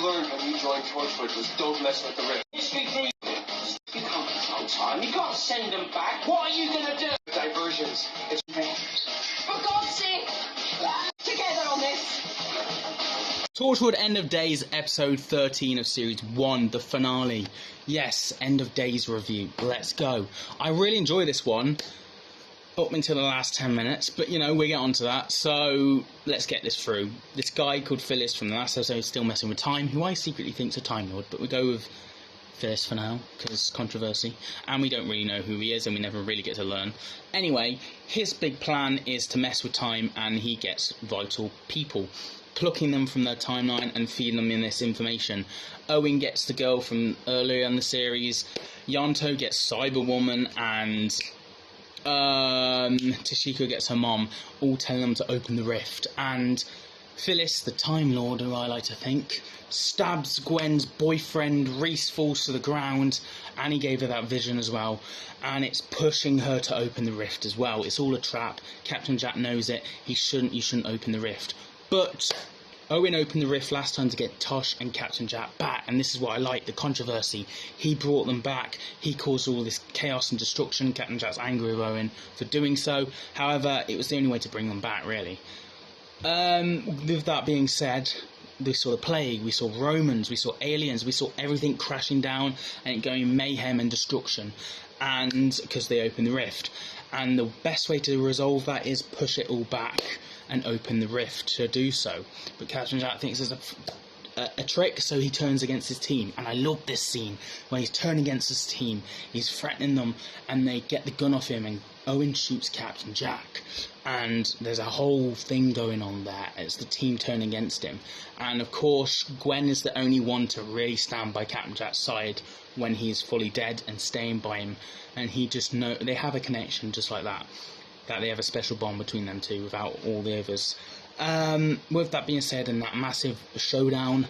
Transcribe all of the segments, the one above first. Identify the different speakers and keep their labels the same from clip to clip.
Speaker 1: learned when you joined Torchwood was don't mess with the rift.
Speaker 2: History through you can't control time. You can't send them back. What are you going to do?
Speaker 1: Diversions. It's
Speaker 2: For God's sake, together on this.
Speaker 3: Torchwood End of Days, episode 13 of series 1, the finale. Yes, End of Days review. Let's go. I really enjoy this one, up until the last 10 minutes, but you know, we'll get onto that, so let's get this through. This guy called Phyllis from the last episode is still messing with time, who I secretly think's a Time Lord, but we go with Phyllis for now, because controversy, and we don't really know who he is, and we never really get to learn. Anyway, his big plan is to mess with time, and he gets vital people, plucking them from their timeline and feeding them in this information. Owen gets the girl from earlier in the series, Yanto gets Cyberwoman, and Tashiko gets her mom, all telling them to open the rift. And Phyllis, the Time Lord, who I like to think, stabs Gwen's boyfriend. Reese falls to the ground, and he gave her that vision as well, and it's pushing her to open the rift as well. It's all a trap. Captain Jack knows it. You shouldn't open the rift. But Owen opened the rift last time to get Tosh and Captain Jack back, and this is what I like, the controversy. He brought them back, he caused all this chaos and destruction. Captain Jack's angry with Owen for doing so. However, it was the only way to bring them back, really. With that being said, we saw the plague, we saw Romans, we saw aliens, we saw everything crashing down and going mayhem and destruction, and because they opened the rift. And the best way to resolve that is push it all back and open the rift to do so. But Captain Jack thinks it's a trick, so he turns against his team. And I love this scene where he's turning against his team, he's threatening them, and they get the gun off him, and Owen shoots Captain Jack, and there's a whole thing going on there. It's the team turning against him, and of course Gwen is the only one to really stand by Captain Jack's side when he's fully dead, and staying by him, and he just know they have a connection just like that they have a special bond between them two without all the others. With that being said, in that massive showdown,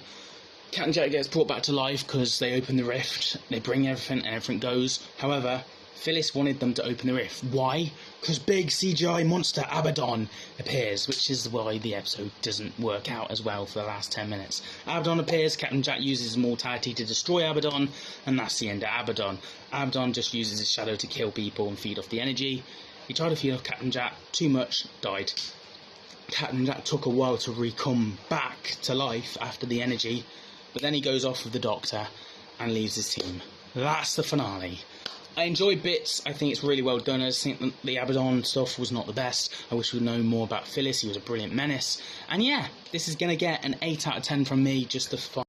Speaker 3: Captain Jack gets brought back to life because they open the rift, they bring everything and everything goes. However, Phyllis wanted them to open the rift. Why? Because big CGI monster Abaddon appears, which is why the episode doesn't work out as well for the last 10 minutes. Abaddon appears, Captain Jack uses his mortality to destroy Abaddon, and that's the end of Abaddon. Abaddon just uses his shadow to kill people and feed off the energy. He tried to feed off Captain Jack, too much, died. Captain Jack took a while to come back to life after the energy, but then he goes off with the Doctor and leaves his team. That's the finale. I enjoy bits, I think it's really well done. I just think that the Abaddon stuff was not the best. I wish we'd known more about Phyllis, he was a brilliant menace. And yeah, this is going to get an 8 out of 10 from me, just the fun.